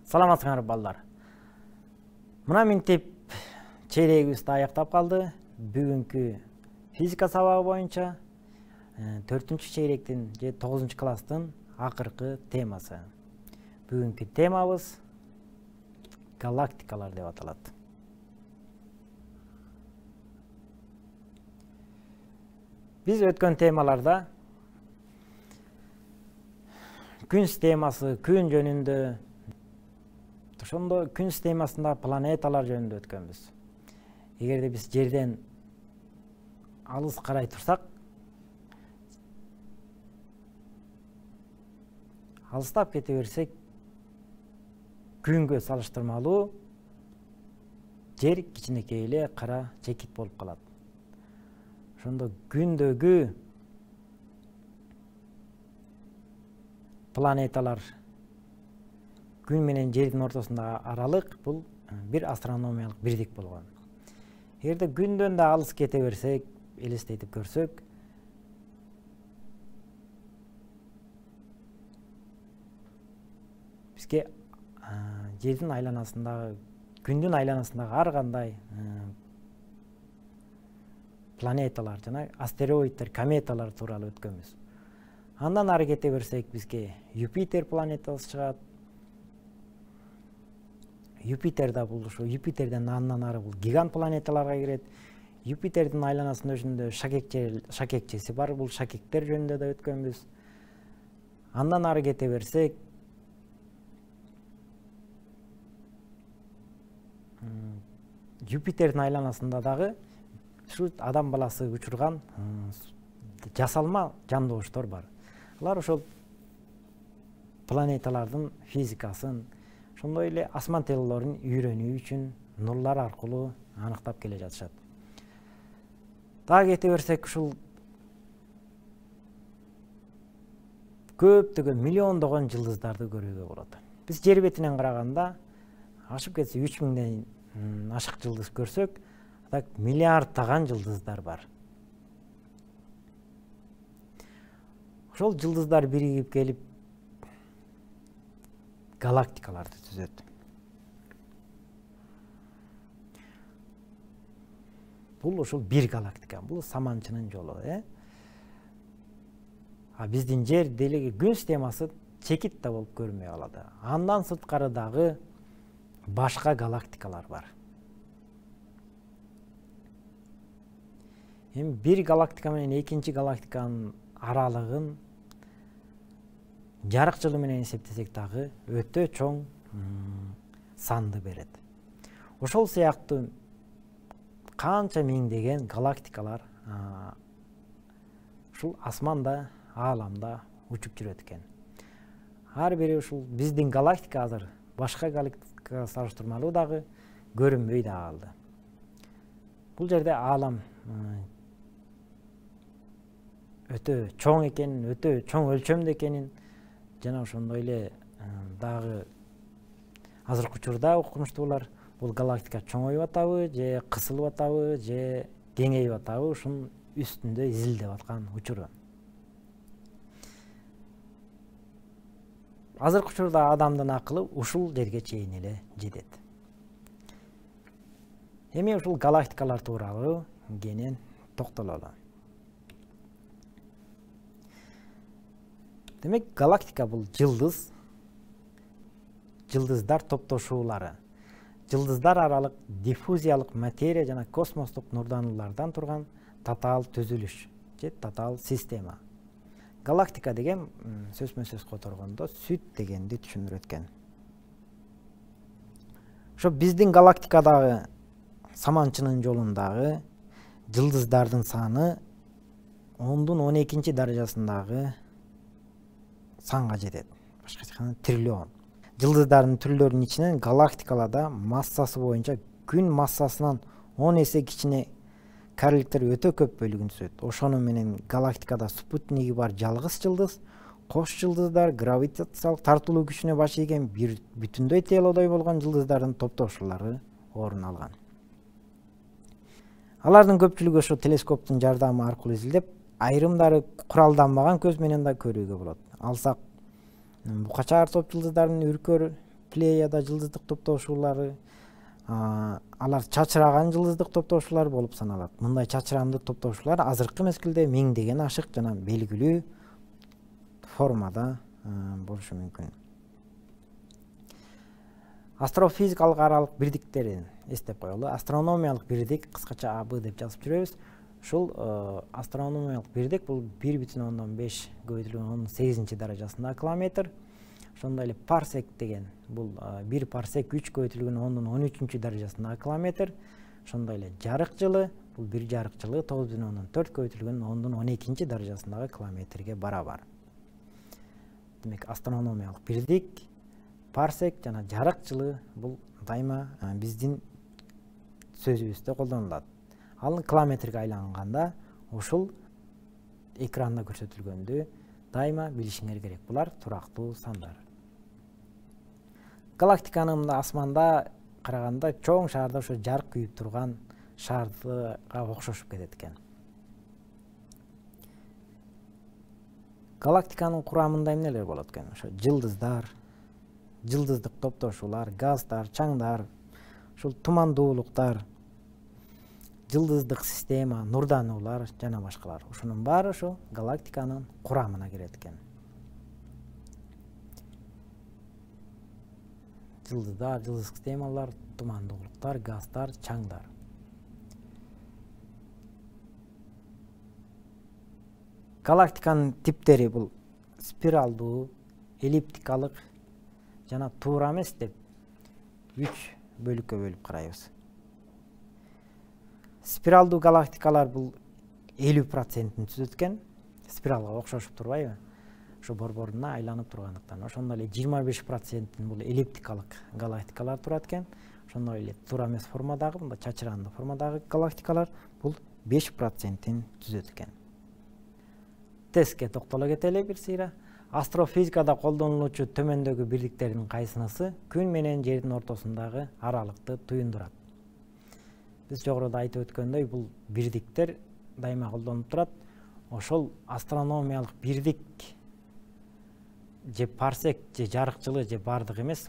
Саламатсыңар балдар. Мына минтип чейрегибизди аяктап калды. Бүгүнкү физика сабагы боюнча 4-чейректин же 9-класстын акыркы темасы. Бүгүнкү темабыз галактикалар деп аталат. Биз өткөн темаларда күн системасы, күн жөнүндө, ошондо күн системасында планеталар жөнүндө өткөнбүз. Эгерде биз жерден алыс карай турсак, алыстап кете берсек, күнгө салыштырмалуу жер кичинекей эле кара чекит болуп калат. Ошондо күндөгү планеталар, күн менен жердин ортосундагы аралык бул бир астрономиялык бирдик болгон. Эгерде күндөн да алыс кете берсек, элестетип көрсөк, бизге жердин айланасындагы, күндүн айланасындагы ар кандай планеталар жана астероиддер, кометалар тууралуу өткөнбүз. Андан ары кете берсек, бизге Юпитер планетасы чыгат. Юпитерда бул ушу Юпитерден андан ары бул гигант планеталарга кирет. Юпитердин айланасынын өзүндө шакекчеси бар, бул шакектер жөнүндө да өткөнбүз. Андан ары кете берсек, Юпитердин айланасында дагы ушу адам баласы учурган жасалма жандооштор бар. Алар ошол планеталардын физикасын, ошондой эле асман телелорун үйрөнүү үчүн нурлар аркылуу аныктап келе жатышат. Дагы кете берсек, ушул көптөгөн миллиондогон жылдыздарды көрүүгө болот. Биз жер бетинен караганда ашып кетсе 3000ден ашык жылдыз көрсөк, так миллиарддаган жылдыздар бар. Ошол жылдыздар биригип келип галактикаларды түзөт. Бул ошол бир галактика, бул саманчынын жолу, А биздин жер делеги күн системасы чекит да болуп көрүнбөй калат. Андан сырткары дагы башка галактикалар бар. Эми бир галактика менен экинчи галактиканын аралыгын жарык жылы менен эсептесек дагы өтө чоң санды берет. Ошол сыяктуу канча миңдеген галактикалар ушул асманда, ааламда учуп жүрөт экен. Ар бири ушул биздин галактика азыр башка галактикага салыштырмалуу дагы көрүнбөй да калды. Бул жерде аалам өтө чоң экенин, өтө чоң өлчөмдө экенин жана ошондой эле дагы азыркы учурда окумуштуулар бул галактика чоңоюп атабы, же кысылып атабы, же кеңейип атабы, ушунун үстүндө изилдеп аткан учуру. Азыркы учурда адамдын акылы ушул жерге чейин эле жетет. Эми ушул галактикалар тууралуу кенен токтололу. Демек, галактика бул жылдыз, жылдыздар топтошуулары. Жылдыздар аралык диффузиялык материя жана космостук нурдануулардан турган татаал түзүлүш же татаал система. Галактика деген сөзмө-сөз которгондо сүт дегенди түшүндүрөт экен. Ошо биздин галактикадагы саманчынын жолундагы жылдыздардын саны 10-12 даражасындагы санга жетет. Башкача айтканда триллион. Жылдыздардын түрлөрүнүн ичинен галактикаларда массасы боюнча күн массасынан 10 эсе кичине карликтер өтө көп бөлүгүн түзөт. Ошону менен галактикада спутниги бар жалгыз жылдыз, кош жылдыздар, гравитациялык тартылуу күчүнө баш ийген бир бүтүндөй телодой болгон жылдыздардын топтошуулары орун алган. Алардын көпчүлүгү ошо телескоптун жардамы аркылуу изилдеп, айрымдары куралданбаган көз менен да көрүүгө болот. Алсак, букача топ жылдыздардын үркөр Плеяда жылдыздык топтошуулары, алар чачыраган жылдыздык топтошуулар болуп саналат. Мындай чачырамдуу топтошуулар азыркы мезгилде миңдеген ашык жана белгилүү формада болушу мүмкүн. Астрофизикалык аралык бирдиктерин эстеп коелу. Астрономиялык бирдик, кыскача АБ деп жазып жүрөбүз. Ушул астрономиялык бирдик бул 1,5 көбөйтүлгөн 18 даражасындагы километр. Ошондой эле парсек деген бул 1 парсек 3 көбөйтүлгөн 13 даражасындагы километр. Ошондой эле жарык жылы бул 1 жарык жылы 9,4 көбөйтүлгөн 12 даражасындагы километрге барабар. Демек астрономиялык бирдик, парсек жана жарык жылы бул дайыма биздин сөзүбүздө колдонулат. Ал километрге айланганда ушул экранда көрсөтүлгөндү дайыма билишиңер керек. Булар турактуу сандар. Галактиканын асманда караганда чоң шаарда ошо жарык күйүп турган шаарга окшошуп кетет экен. Галактиканын курамында эмнелер болот экен? Ошо жылдыздар, жылдыздык топтошуулар, газдар, чаңдар, ушул тумандуулуктар, жылдыздык система, нурдануулар жана башкалар. Ушунун баары ошо галактиканын курамына кирет экен. Жылдыздар, жылдыздык системалар, тумандуулуктар, газдар, чаңдар. Галактиканын типтери бул спиралдуу, эллиптикалык жана туура эмес деп 3 бөлүккө бөлүп карайбыз. Спиралдуу галактикалар бул 50%-ин түзөт экен. Спиралга окшошуп турбайбы? Ошо борборуна айланып тургандыктан. Ошондой эле 25%-ин бул эллиптикалык галактикалар турат экен. Ошондой эле туура эмес формадагы, мында чачырандуу формадагы галактикалар бул 5%-ин түзөт экен. Тестке токтоло кетели бир сыйра. Астрофизикада колдонулуучу төмөндөгү бирдиктердин кайсынысы күн менен жердин ортосундагы аралыкты туюндурат? Биз жогоруда айтып өткөндөй, бул бирдиктер дайыма колдонуп турат. Ошол астрономиялык бирдик же парсек же жарык жылы же бардыгы эмес.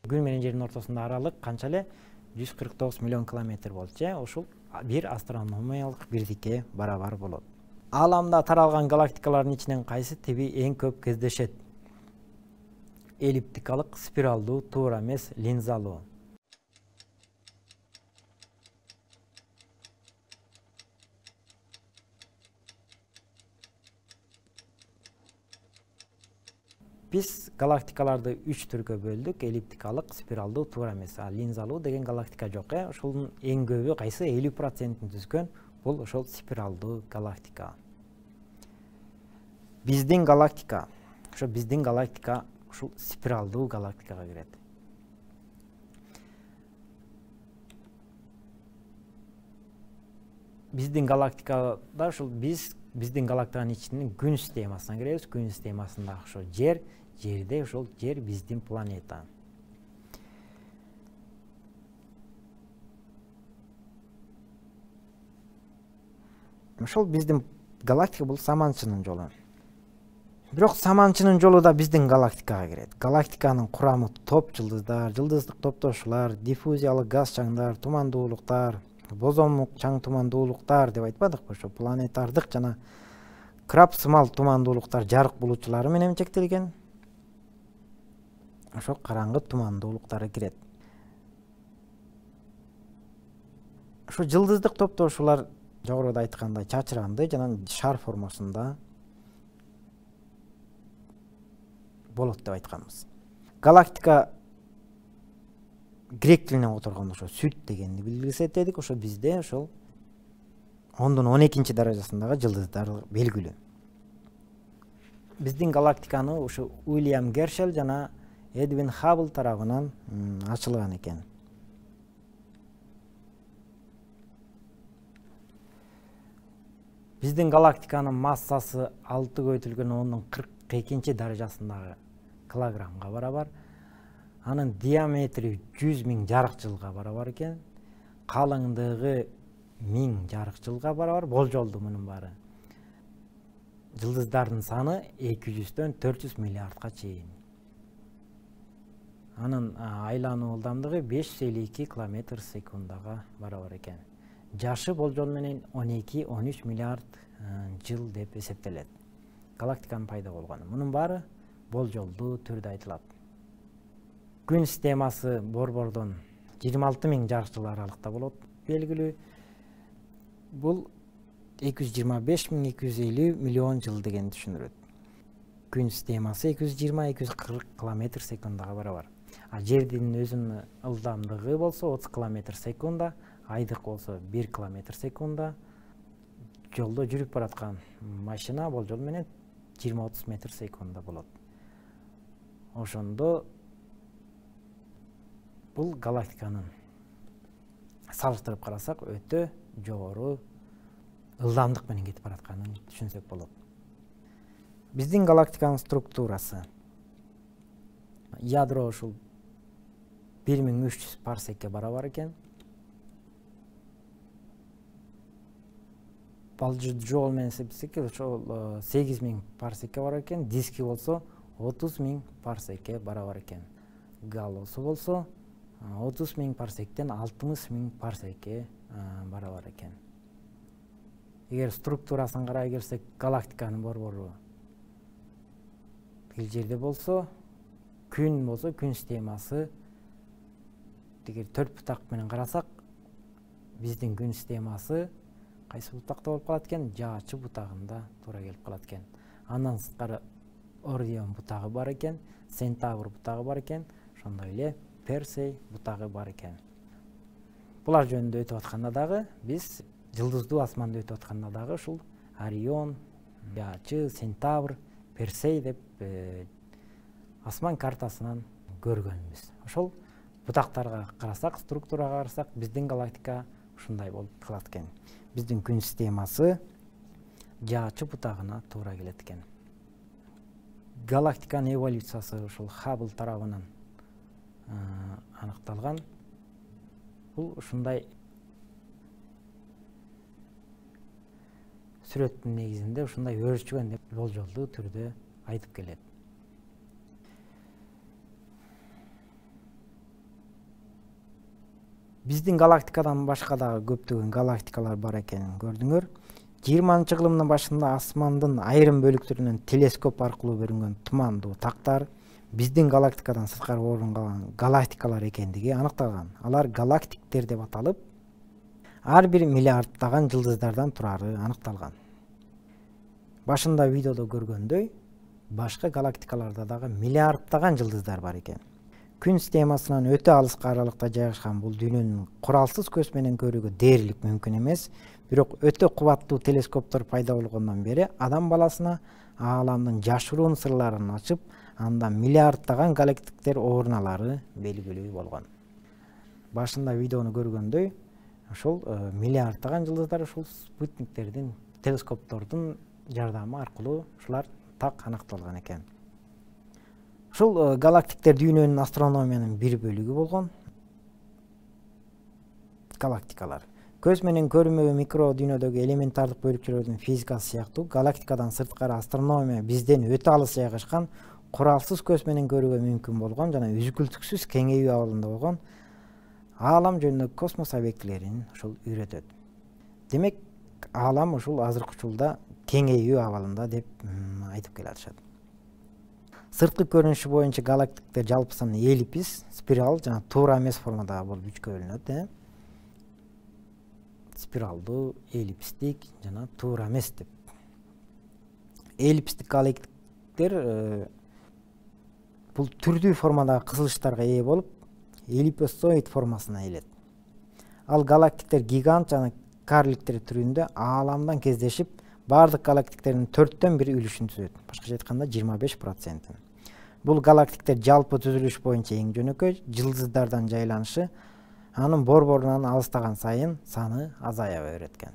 Күн менен жердин ортосунда аралык канча эле 149 миллион километр болчу. Ушул бир астрономиялык бирдикке барабар болот. Ааламда таралган галактикалардын ичинен кайсы тиби эң көп кездешет? Эллиптикалык, спиралдуу, туура эмес, линзалуу. Биз галактикаларды 3 түргө бөлдүк: эллиптикалык, спиралдуу, туура эмес. Линзалуу деген галактика жок. Ошонун эң көбү кайсы 50%-ин түзгөн бул ошол спиралдуу галактика. Биздин галактика, ушул спиралдуу галактикага кирет. Биздин галактикада ушул биздин галактиканын ичинин күн системасына киребиз. Күн системасында ошо жер, жерде ошол жер биздин планета. Ошол биздин галактика бул саманчынын жолу. Бирок саманчынын жолу да биздин галактикага кирет. Галактиканын курамы топ жылдыздар, жылдыздык топтошуулар, диффузиялык газ чаңдар, тумандуулуктар, бозомдук чаң тумандуулуктар деп айтпадыкпы? Ошо планетардык жана краб сымал тумандуулуктар жарык булуучулары менен чектелген. Ошо караңгы тумандуулуктары кирет. Ошо жылдыздык топтошуулар жогоруда айткандай чачыранды жана шар формасында болот деп айтканбыз. Галактика грек тилинен которгондо ошо сүт дегенди билгисеттедик. Ошо бизде ошол 10-12 даражасындагы жылдыздар белгилүү. Биздин галактиканы ошо Уильям Гершель жана Эдвин Хаббл тарабынан ачылган экен. Биздин галактиканын массасы 6/1042 даражасындагы килограммга барабар. Анын диаметри 100 000 жарык жылга барабар экен. Калыңдыгы 1000 жарык жылга барабар болжолду мунун баары. Жылдыздардын саны 200-дөн 400 миллиардга чейин. Анын айлануу ылдамдыгы 552 км секундага барабар экен. Жашы болжол менен 12-13 миллиард жыл деп эсептелет. Галактиканын пайда болгону. Мунун баары болжолдуу түрдө айтылат. Күн системасы борбордон 26.000 жарык жыл аралыкта болот. Белгилүү. Бул 225.250 миллион жыл деген түшүндүрөт. Күн системасы 220-240 км секундага барабар. Жердин өзүнүн ылдамдыгы болсо 30 км секунда, айдык болсо 1 км секунда. Жолдо жүрүп бараткан машина болжол менен 20-30 метр секунда болот. Ошондо бул галактиканын салыштырып карасак өтө жогору ылдамдык менен кетип баратканын түшүнсөк болот. Биздин галактиканын структурасы ядро ушул 1300 парсекке барабар экен. Жол менен эсептесек, ошол 8000 парсекке барар экен. Диски болсо 30.000 парсекке барабар экен. Галлосу болсо 30.000 парсектен 60.000 парсекке барабар экен. Эгер структурасын карай келсек, галактиканын борбору бул жерде болсо, күн системасы эгер 4 бутак менен карасак, биздин күн системасы кайсы бутакта болуп калат экен? Жаачы бутагында туура келип калат экен. Андан сырткары Ордион бутагы бар экен, Центавр бутагы бар экен, ошондой эле Персей бутагы бар экен. Булар жөнүндө өтүп атканда дагы биз жылдыздуу асманда өтүп атканда дагы ушул Орион, Жаачы, Центавр, Персей деп асман картасынан көргөнбүз. Ошол бутактарга карасак, структурага карасак, биздин галактика ушундай болуп калат экен. Биздин күн системасы жаачы бутагына туура келет экен. Галактиканын эволюциясы ушул Хаббл тарабынан аныкталган. Бул ушундай сүрөттүн негизинде ушундай өрчүгөн деп болжолдуу түрдө айтып келет. Биздин галактикадан башка дагы көптөгөн галактикалар бар экенин көрдүңөр. 20-кылымдын башында асмандын айрым бөлүктөрүнөн телескоп аркылуу көрүнгөн тумандуу тактар биздин галактикадан сырткары орун алган галактикалар экендиги аныкталган. Алар галактиктер деп аталып, ар бир миллиарддаган жылдыздардан турары аныкталган. Башында видеодо көргөндөй, башка галактикаларда дагы миллиарддаган жылдыздар бар экен. Күн системасынан өтө алыска аралыкта жайгашкан бул дүйнөнүн куралсыз көз менен көрүүгө дээрлик мүмкүн эмес, бирок өтө кубаттуу телескоптор пайда болгондон бери адам баласына ааламдын жашыруун сырларын ачып, анда миллиарддаган галактиктер оруналары белгилүү болгон. Башында видеону көргөндөй, ошол миллиарддаган жылдыздар ушул спутниктердин, телескоптордун жардамы аркылуу ушулар так аныкталган экен. Ушул галактиктер дүйнөнүн астрономиянын бир бөлүгү болгон. Галактикалар көз менен көрүнбөгөн микро дүйнөдөгү элементардык бөлүкчөлөрдүн физикасы сыяктуу галактикадан сырткары астрономия бизден өтө алыс жайгашкан, куралсыз көз менен көрүүгө мүмкүн болгон жана үзгүлтүксүз кеңейүү абалында болгон аалам жөнүндө космос объектилерин ушул үйрөтөт. Демек, аалам ушул азыркы учурда кеңейүү абалында деп айтып келатышат. Сырткы көрүнүшү боюнча галактиктер жалпысын эллипс, спираль жана туура эмес формада болуп үчкө бөлүнөт. Спиралдуу, эллипстик жана туура эмес деп. Эллипстик галактиктер бул түрдүү формадагы кысылыштарга ээ болуп, эллипсоид формасына ээлет. Ал галактиктер гигант жана карликтер түрүндө ааламдан кездешип, бардык галактиктердин 4төн 1 үлүшүн түзөт. Башкача айтканда 25%. Бул галактиктер жалпы түзүлүш боюнча эң жөнөкөй, жылдыздардан жайланышы анын борборунан алыстаган сайын саны азая берет экен.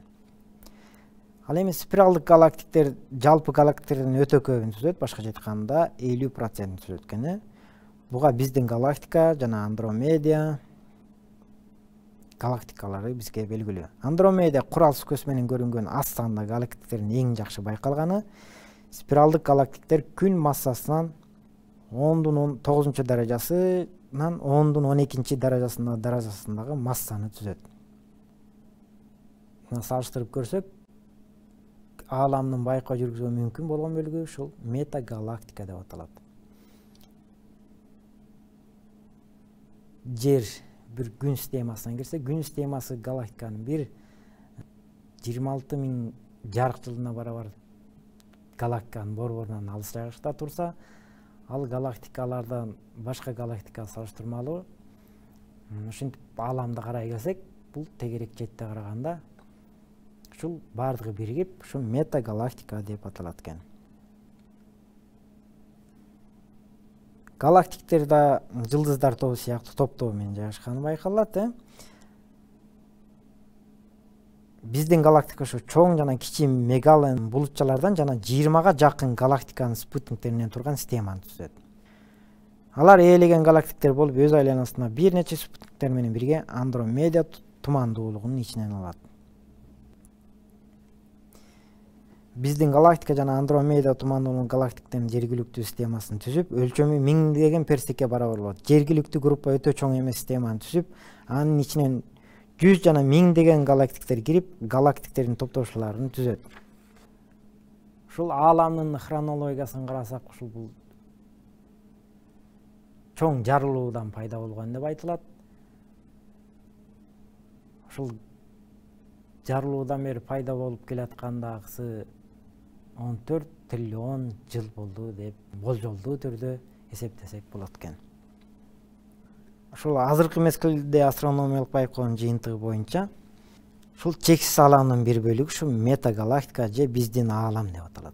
Ал эми спиралдык галактиктер жалпы галактиктердин өтө көбүн түзөт, башкача айтканда 50% түзөт экен. Буга биздин галактика жана Андромеда, галактикалары бизге белгилүү. Андромеда куралсыз көз менен көрүнгөн аз сандагы галактиктердин эң жакшы байкалганы спиралдык галактиктер күн массасынан 10⁹ даражасынан 10⁻12 даражасындагы массаны түзөт. Салыштырып көрсөк, ааламдын байкоо жүргүзүүгө мүмкүн болгон бөлүгү ушул метагалактика деп аталат. Жер bir gün системасына кирсе, күн системасы галактиканын bir 26.000 жарык жылына барабар галактиканын борборунан алыс жайгашта турса, ал галактикалардан башка галактика салыштырмалуу ушинтип ааламды карай келсек, бул тегерек четте караганда ушул бардыгы биригип, ушу метагалактика деп аталат экен. Галактиктер да жылдыздар тобу сыяктуу топтоо менен жайгашканы байкалат. Биздин галактика ушу чоң жана кичи мегален булутчалардан жана 20га жакын галактиканын спутниктеринен турган системаны түзөт. Алар ээлеген галактиктер болуп, өз айланасына бир нече спутниктер менен бирге Андромеда тумандуулугунун ичинен алат. Биздин галактика жана Андромеда тумандуулугунун галактиктердин жергиликтүү системасын түзүп, өлчөмү миңдеген перстекке барабар болот. Жергиликтүү группа өтө чоң эмес системаны түзүп, анын ичинен 100 жана миңдеген галактиктер кирип, галактиктердин топтошууларын түзөт. Ушул ааламдын хронологиясын карасак, ушул бул чоң жарылуудан пайда болгон деп айтылат. Ушул жарылуудан бери пайда болуп келаткандагысы 14 триллион жыл болду деп болжолдуу түрдө эсептесек болот экен. Ушул азыркы мезгилде астрономиялык байкоонун жыйынтыгы боюнча, ушул чексиз ааламдын бир бөлүгү ушу метагалактика же биздин аалам деп аталат.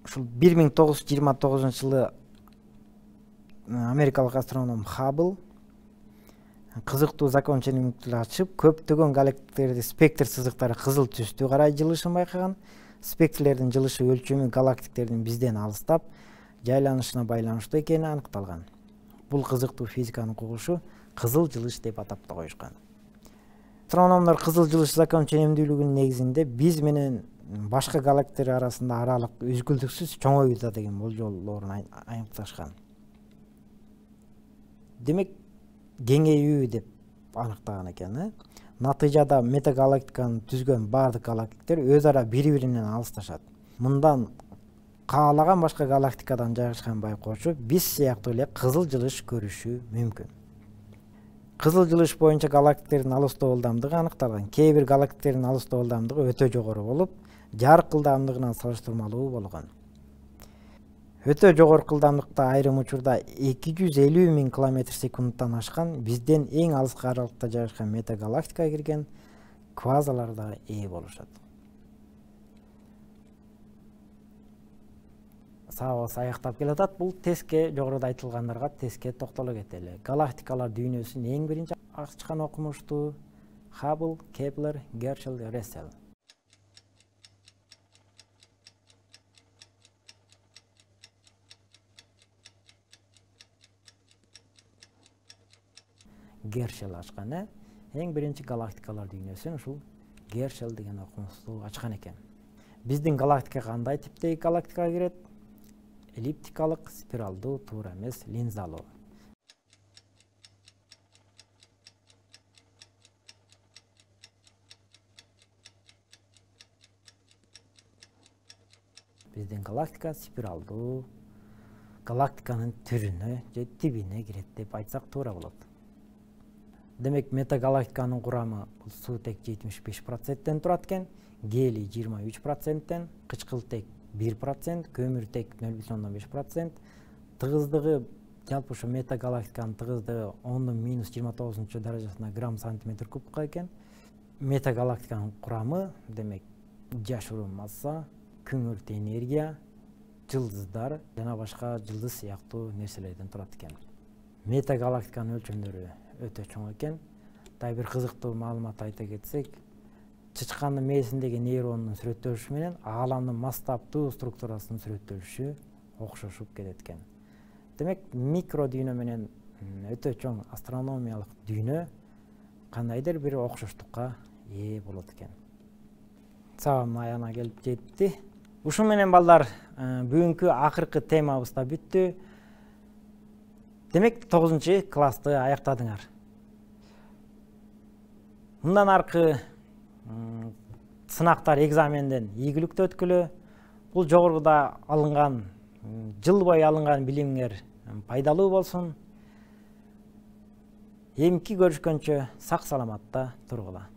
Ушул 1929-жылы америкалык астроном Хаббл кызыктуу закон ченемдүүлүктү ачып, көптөгөн галактиктерди спектр сызыктары кызыл түстүү карай жылышын байкаган. Спектрлердин жылышы өлчөмү галактиктердин бизден алыстап, жайланышына байланыштуу экени аныкталган. Бул кызыктуу физиканын кугушу кызыл жылыш деп атап да коюшкан. Астрономдор кызыл жылыш закон ченемдүүлүгүнүн негизинде биз менен башка галактиктер арасында аралык үзгүлтүксүз чоңоюуда деген болжолдорун айныкташкан. Демек, кеңейүү деп аныктаган экен. Натыйжада метагалактиканы түзгөн бардык галактиктер өз ара бири-биринен алысташат. Мындан каалаган башка галактикадан жайгашкан байкоочу биз сыяктуу эле кызыл жылыш көрүшү мүмкүн. Кызыл жылыш боюнча галактиктердин алыстоо ылдамдыгы аныкталган. Кээ бир галактиктердин алыстоо ылдамдыгы өтө жогору болуп, жарык ылдамдыгынан салыштырмалуу болгон. Өтө жогорку ылдамдыкта айрым учурда 250.000 км/секундтан ашкан, бизден эң алыскы аралыкта жайгашкан метагалактикага кирген квазалар да ээ болушат. Сабагыбыз аяктап келатат. Бул тестке, жогоруда айтылгандарга тестке токтоло кетели. Галактикалар дүйнөсүн эң биринчи ачкан окумуштуу Хаббл, Кеплер, Гершел, Рассел. Гершел ачкан, эң биринчи галактикалар дүйнөсүн ушул Гершел деген окумуштуу ачкан экен. Биздин галактика кандай типтеги галактикага кирет? Эллиптикалык, спиралдуу, туура эмес, линзалуу. Биздин галактика спиралдуу галактиканын түрүнө же тибине кирет деп айтсак туура болот. Демек, метагалактиканын курамы суутек 75%тен турат экен, гелий 23%тен, кычкылтек 1%, көмүртек 0,5%, тыгыздыгы жалпы ушу метагалактиканын тыгыздыгы 10⁻29 даражасына грамм сантиметр кубка экен. Метагалактиканын курамы, демек, жашыруу масса, көмүртү энергия, жылдыздар жана башка жылдыз сыяктуу нерселерден турат экен. Метагалактиканын өлчөмдөрү өтө чоң экен. Дагы бир кызыктуу маалымат айта кетсек, чычкандын мээсиндеги нейрондун сүрөттөлүшү менен ааламдын масштабтуу структурасынын сүрөттөлүшү окшошуп кетет экен. Демек, микро дүйнө менен өтө чоң астрономиялык дүйнө кандайдыр бир окшоштукка ээ болот экен. Сабамдын аягына келип жетти. Ушун менен балдар бүгүнкү акыркы темабыз да бүттү. Демек 9-классты аяктадыңар. Мындан аркы сынактар, экзаменден ийгиликтүү өткүлө. Бул жогоруда алынган, жыл бою алынган билимиңер пайдалуу болсун. Эмки көрүшкөнчө сак саламатта тургула.